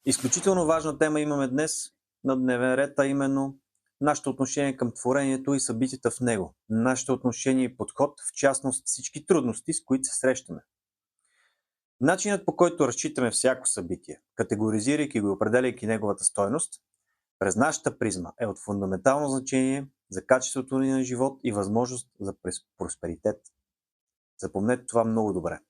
Изключително важна тема имаме днес на дневен ред, а именно нашето отношение към творението и събитията в него. Нашето отношение и подход, в частност всички трудности, с които се срещаме. Начинът, по който разчитаме всяко събитие, категоризирайки го и определяйки неговата стойност, през нашата призма е от фундаментално значение за качеството ни на живот и възможност за просперитет. Запомнете това много добре.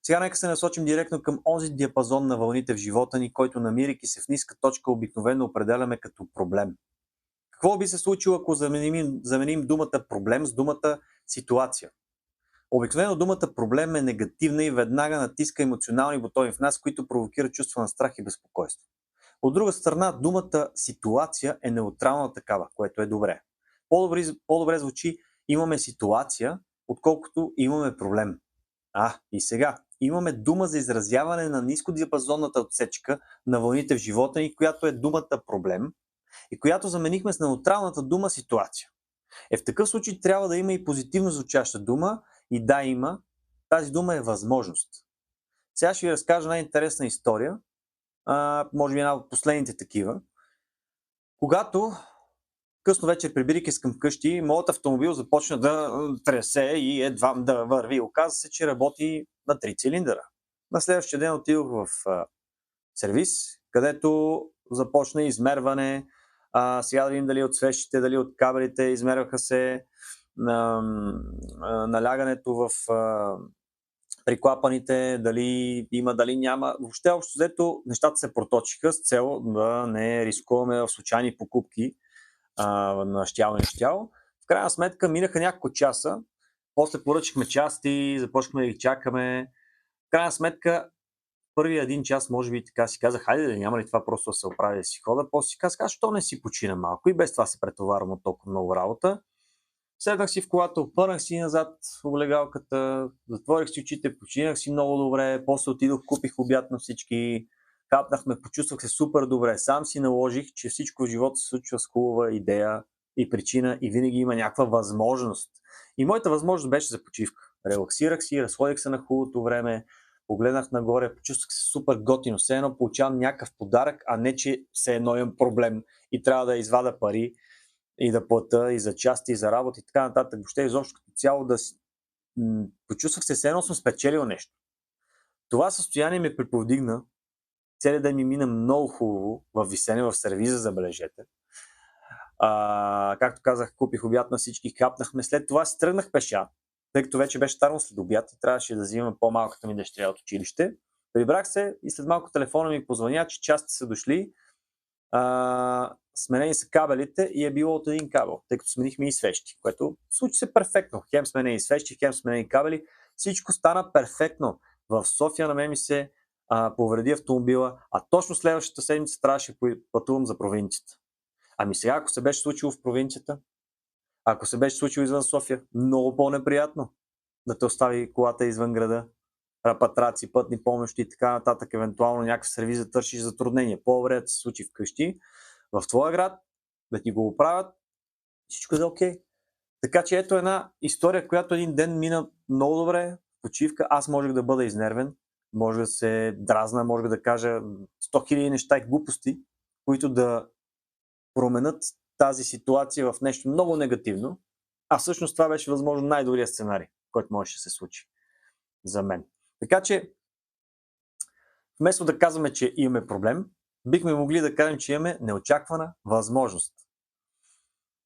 Сега нека се насочим директно към онзи диапазон на вълните в живота ни, който, намирайки се в ниска точка, обикновено определяме като проблем. Какво би се случило, ако заменим думата проблем с думата ситуация? Обикновено думата проблем е негативна и веднага натиска емоционални бутони в нас, които провокират чувство на страх и безпокойство. От друга страна, думата ситуация е неутрална такава, което е добре. По-добре звучи имаме ситуация, отколкото имаме проблем. И сега имаме дума за изразяване на нискодиапазонната отсечка на вълните в живота ни, която е думата проблем и която заменихме с неутралната дума ситуация. В такъв случай трябва да има и позитивно звучаща дума и да има. Тази дума е възможност. Сега ще ви разкажа най-интересна история, може би една от последните такива. Когато късно вечер, прибирайки се към къщи, моят автомобил започна да тресе и едва да върви. Оказва се, че работи на 3 цилиндъра. На следващия ден отидох в сервис, където започна измерване. Сега да видим дали от свещите, дали от кабелите, измерваха се налягането в приклапаните, дали има, дали няма. Въобще, общо взето, нещата се проточиха с цел да не рискуваме в случайни покупки на щяло и нещяло. В крайна сметка минаха няколко часа, после поръчахме части, започнахме да ги чакаме. В крайна сметка, първия един час, може би така си казах, хайде да няма ли това просто да се оправи да си хода, после си казах, що не си почина малко и без това се претоварвам от толкова много работа. Седнах си в колата, опънах си назад облегалката, затворих си очите, починах си много добре, после отидох, купих обяд на всички, капнахме, почувствах се супер добре. Сам си наложих, че всичко в живота се случва с хубава идея и причина и винаги има някаква възможност. И моята възможност беше за почивка. Релаксирах си, разходих се на хубавото време, погледнах нагоре, почувствах се супер готино, все едно получавам някакъв подарък, а не че все едно имам проблем и трябва да извада пари и да плата и за части, и за работа и така нататък. Въобще изобщо като цяло да си... Почувствах се, все едно съм спечелил нещо. Това състояние ме приповдигна. Целият ден ми мина много хубаво в висене в сервиза, забележете. Както казах, купих обяд на всички, капнахме. След това си тръгнах пеша, тъй като вече беше старно след обяд и трябваше да взимам по-малката ми дъщеря от училище. Прибрах се и след малко телефона ми позвъня, че части са дошли. Сменени са кабелите и е било от един кабел, тъй като сменихме и свещи, което случи се перфектно. Хем сменени свещи, хем сменени кабели. Всичко стана перфектно. В София на мен ми се повреди автомобила, а точно следващата седмица трябваше да пътувам за провинцията. Ами сега, ако се беше случило в провинцията, ако се беше случило извън София, много по-неприятно да те остави колата извън града, рапатраци, пътни помощи и така нататък, евентуално някакъв сервиз да търсиш затруднение. По-добре да се случи вкъщи, в твоя град, да ти го оправят, всичко е окей. Така че ето една история, която един ден мина много добре, почивка, аз можех да бъда изнервен, може да се дразна, може да кажа 100 000 неща и глупости, които да променят тази ситуация в нещо много негативно, а всъщност това беше възможно най-добрият сценарий, който може да се случи за мен. Така че, вместо да казваме, че имаме проблем, бихме могли да кажем, че имаме неочаквана възможност.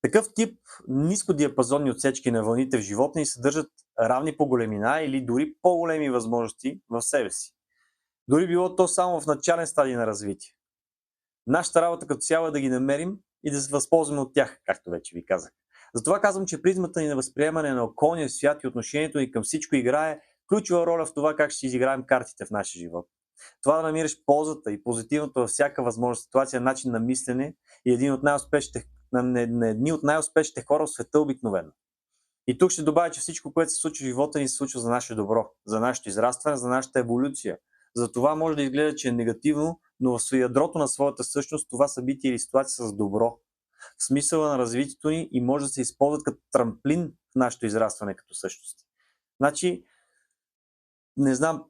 Такъв тип нискодиапазонни отсечки на вълните в живота ни съдържат равни по големина или дори по-големи възможности в себе си. Дори било то само в начален стадий на развитие. Нашата работа като цяло е да ги намерим и да се възползваме от тях, както вече ви казах. Затова казвам, че призмата ни на възприемане на околния свят и отношението ни към всичко играе ключова роля в това как ще изиграем картите в нашия живот. Това да намираш ползата и позитивното във всяка възможна ситуация, начин на мислене и едни от най-успешните хора в света обикновено. И тук ще добавя, че всичко, което се случва в живота ни, се случва за наше добро, за нашето израстване, за нашата еволюция. За това може да изгледа, че е негативно, но в ядрото на своята същност това събитие или ситуация са с добро. В смисъла на развитието ни и може да се използват като трамплин в нашето израстване като същност. Значи, не знам,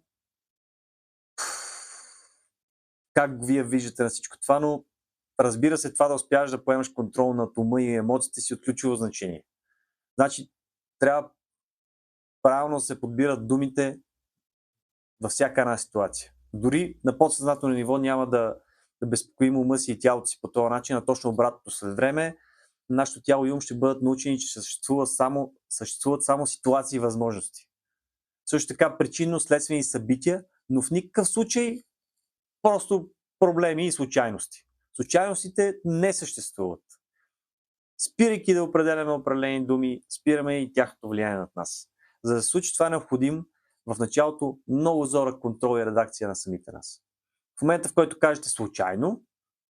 как вие виждате на всичко това, но разбира се, това да успяваш да поемаш контрол над ума и емоциите си от ключово значение. Значи, трябва правилно да се подбират думите във всяка една ситуация. Дори на подсъзнателно ниво няма да безпокоим ума си и тялото си по този начин, а точно обратното. След време нашето тяло и ум ще бъдат научени, че съществуват само ситуации и възможности. Също така причинно-следствени събития, но в никакъв случай просто проблеми и случайности. Случайностите не съществуват. Спирайки да определяме определени думи, спираме и тяхното влияние над нас. За да се случи това, необходим в началото много зорък контрол и редакция на самите нас. В момента, в който кажете случайно,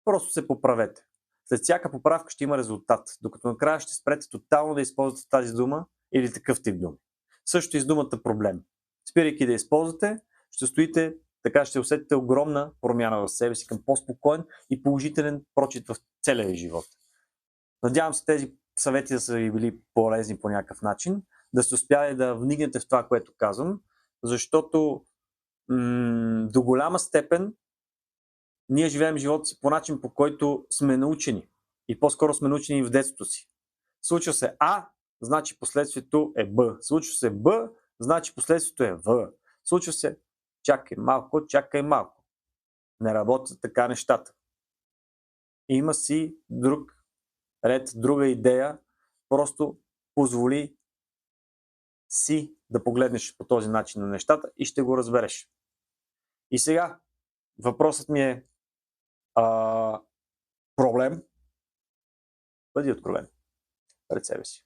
просто се поправете. След всяка поправка ще има резултат, докато накрая ще спрете тотално да използвате тази дума или такъв тип думи. Също и с думата проблем. Спирайки да използвате, ще стоите, така ще усетите огромна промяна в себе си към по-спокоен и положителен прочит в целия ви живот. Надявам се тези съвети да са ви били полезни по някакъв начин, да сте успяли да вникнете в това, което казвам, защото до голяма степен ние живеем живота си по начин, по който сме научени. И по-скоро сме научени в детството си. Случва се А, значи последствието е Б. Случва се Б, значи последствието е В. Случва се чакай малко. Не работят така нещата. Има си друг ред, друга идея. Просто позволи си да погледнеш по този начин на нещата и ще го разбереш. И сега въпросът ми е проблем. Бъди откровен пред себе си.